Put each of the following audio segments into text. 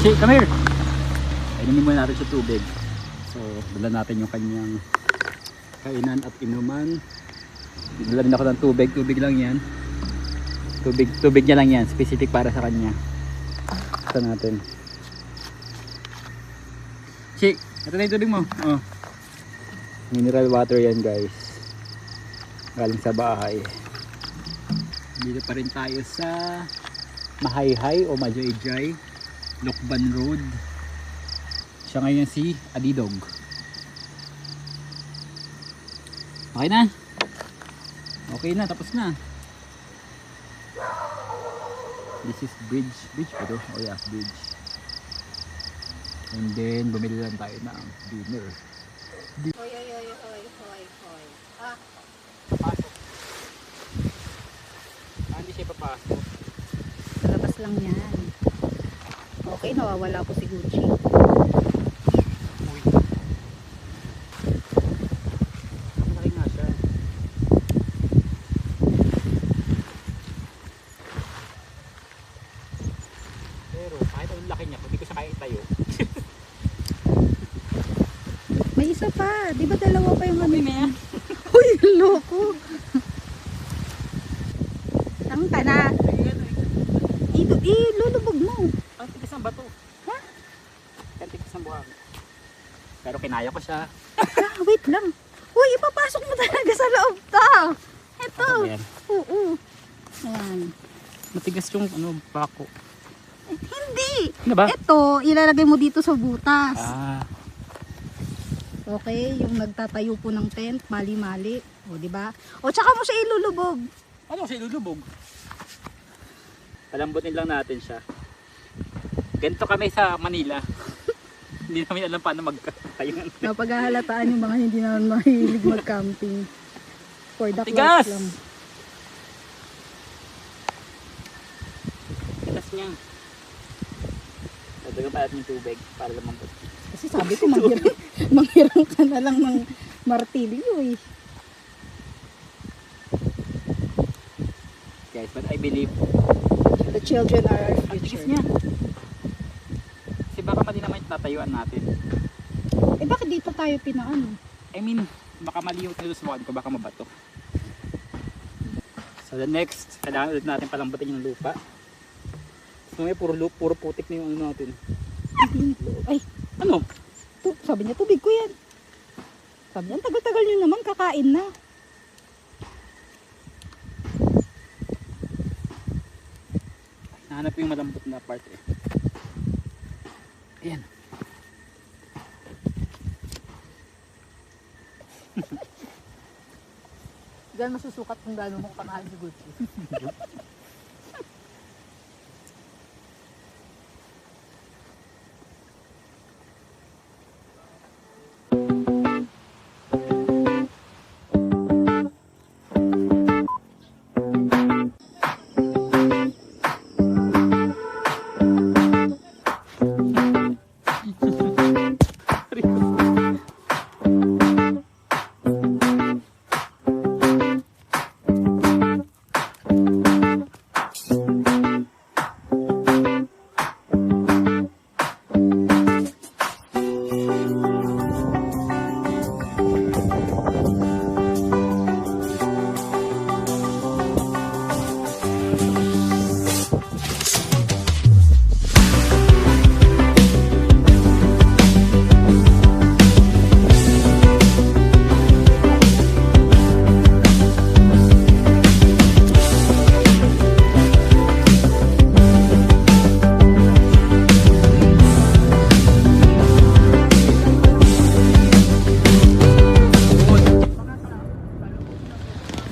Chi, come here. Inumin muna natin sa tubig. So, dala natin yung kanyang kainan at inuman. Dala din ako ng tubig. Tubig lang yan. Tubig niya lang yan. Specific para sa kanya. Ito natin. Chi, ito na yung tubig mo. Oh. Mineral water yan guys. Galing sa bahay. Dito pa rin tayo sa Mahayhay o Majayjay, Lokban Road. Siya ngayon si Adidog. Okay na. Okay na, tapos na. This is bridge. Bridge ba ito? Oh yeah, bridge. And then bumili lang tayo ng dinner. Hoy. Ah, Papasok. Hindi siya papasok. sa labas lang yan. Okay, nawawala po si Gucci. Uy. Malaki nga siya. Pero kahit ang laki niya, hindi ko siya kaya itayo. May isa pa. Di ba dalawa pa yung Okay na yan. Uy, loko. Saan ka na? Ilulubog mo. Ang tigas ng bato. Ha? Ang tigas ng buhang. Pero kinaya ko siya. Ah, wait lang. Uy, ipapasok mo talaga sa loob to. Ito. Ano yan? Oo. Ayan. Matigas yung bako. Hindi. Ano ba? Ito, ilalagay mo dito sa butas. Ah, Okay, yung nagtatayo po ng tent, mali-mali. O, di ba? O, tsaka mo siya ilulubog. ano siya ilulubog? Palambutin lang natin siya. Ganito kami sa Manila. Hindi namin alam paano magtayo. Napaghahalataan yung mga hindi naman mahilig mag-camping. For the Tigas! clothes lang. Tigas niya. Dagdagan pa natin yung tubig para lumambot. Kasi sabi ko, manghirang ka na lang ng martilyo eh. Guys, but I believe The children are our ang tigas future. niya. Kasi baka mali naman yung tatayuan natin. Eh bakit dito tayo pinaano? I mean, baka mali yung tinusuan ko, baka mabato. So the next, kailangan ulit natin palambutin yung lupa. So may puro putik na yung ano natin. Ay, Ano? sabi niya, tubig ko yan. Sabi niya, ang tagal-tagal nyo naman, kakain na. Nahanap ko yung malambot na part eh. Ayan. Diyan masusukat kung gano'n mo kamahal si Gucci.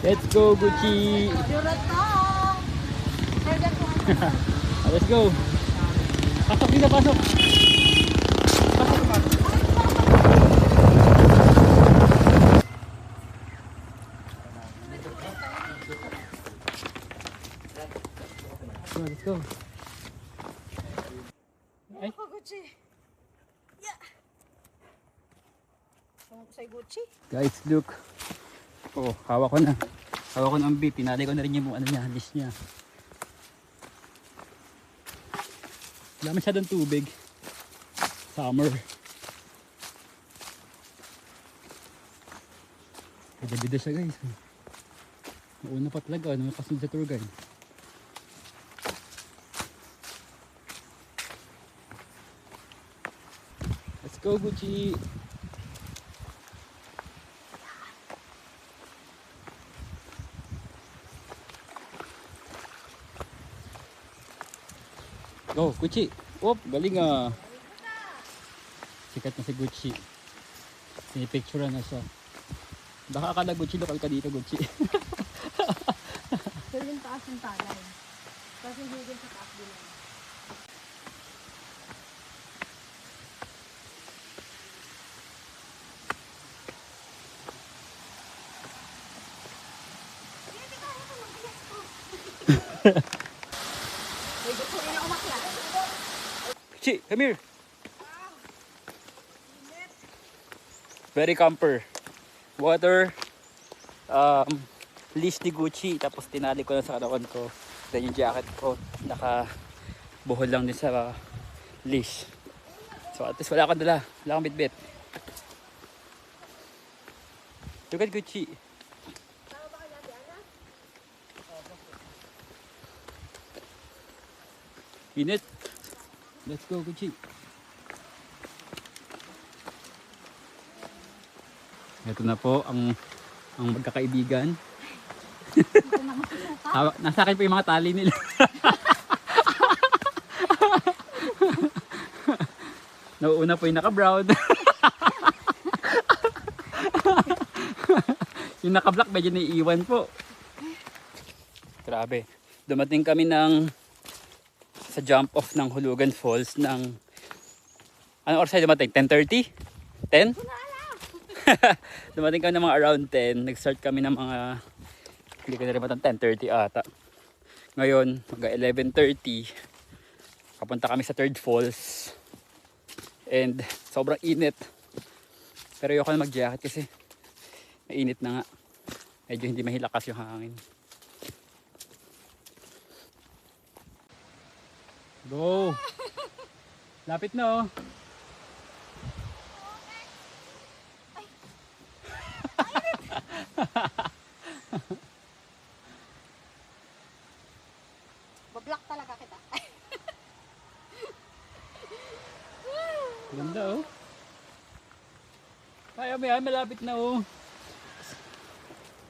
Let's go, Gucci! Let's go! Pasok dito, pasok! Pasok, pasok! Let's go! Ay! Ako, Gucci. Yeah. Tungkol ko sa'yo, Gucci. Guys, look! Oh, hawak ko na. Hawak ko na ang beef. Pinalay ko na rin yung ano niya, list niya. Wala masyadong tubig. Summer. Bida-bida siya guys. Nauna pa talaga, nakasunod sa tour guide. Let's go, Gucci! Go, Gucci! Oh, galing ah! Sikat na si Gucci. Pinipicture na siya. Baka akala Gucci, lokal ka dito, Gucci. Pero yung taas ng talay. Kasi hindi din sa taas din. Gucci, come here! Very camper. Water, leash ni Gucci, tapos tinali ko na sa katawan ko. Then yung jacket ko, nakabuhol lang din sa leash. So at least wala akong dala, wala akong bitbit. Look at Gucci. Init. Let's go, Gucci. Ito na po ang magkakaibigan. Nasa akin po yung mga tali nila. Nauuna po yung naka-brown. Yung naka-black medyo naiiwan po. Grabe. Dumating kami sa jump off ng Hulugan Falls ng anong oras tayo dumating? 10:30? 10? Dumating kami ng mga around 10. Nag-start kami ng mga hindi ko na rin matang 10:30 ata. Ngayon, mga 11:30 kapunta kami sa third falls. And sobrang init. Pero ayoko na mag-jacket kasi mainit na nga. Medyo hindi mahilakas yung hangin. Go! Lapit na oh. Bablock talaga kita. Ganda oh. Kaya may malapit na oh.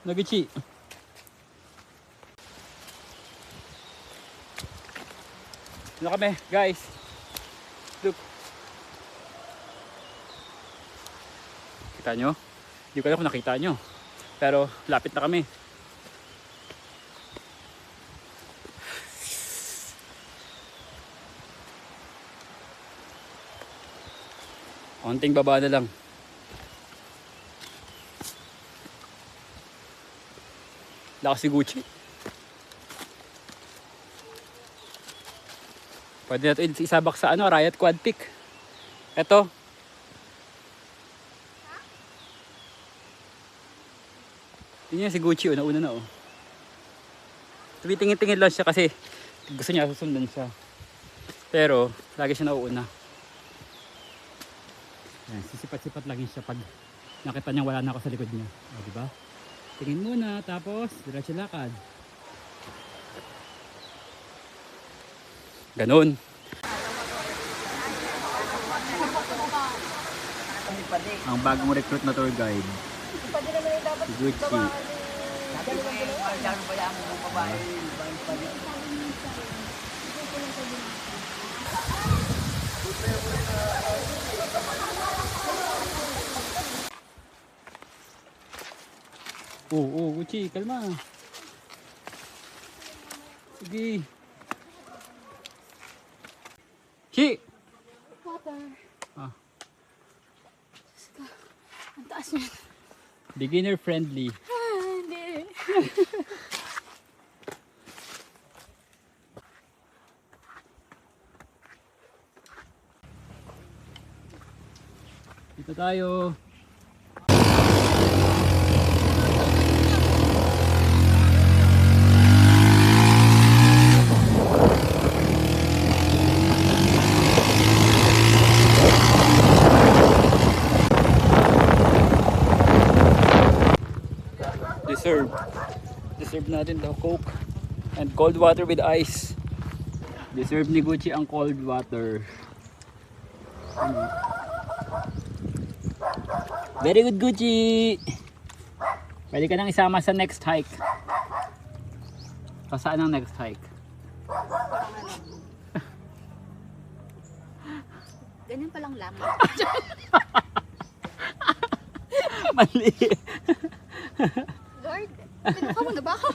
Nagichi. Ano kami guys? Look. Kita nyo? Hindi ko alam kung nakita nyo. Pero lapit na kami. Konting baba na lang. Lakas si Gucci. Pwede na ito isabak sa Riot Quad Peak. Ito. Yun yung si Gucci, una na oh. Tumitingin-tingin lang siya kasi gusto niya susundan siya. Pero lagi siya nauuna. Yan, sisipat-sipat lang siya pag nakita niya wala na ako sa likod niya. O, diba? Tingin muna, tapos diretso lakad. Ganon. Ang bagong recruit na tour guide. Si Gucci. Gucci, kalma. Sige. Chi! Water. Ah. Ang taas niya. Beginner friendly. Hindi. Dito tayo. Serve natin daw Coke and cold water with ice. Deserve ni Gucci ang cold water. Very good, Gucci! Pwede ka nang isama sa next hike. Saan ang next hike? Ganyan palang lamang. Mali! Lord, pinuka mo na ba ako?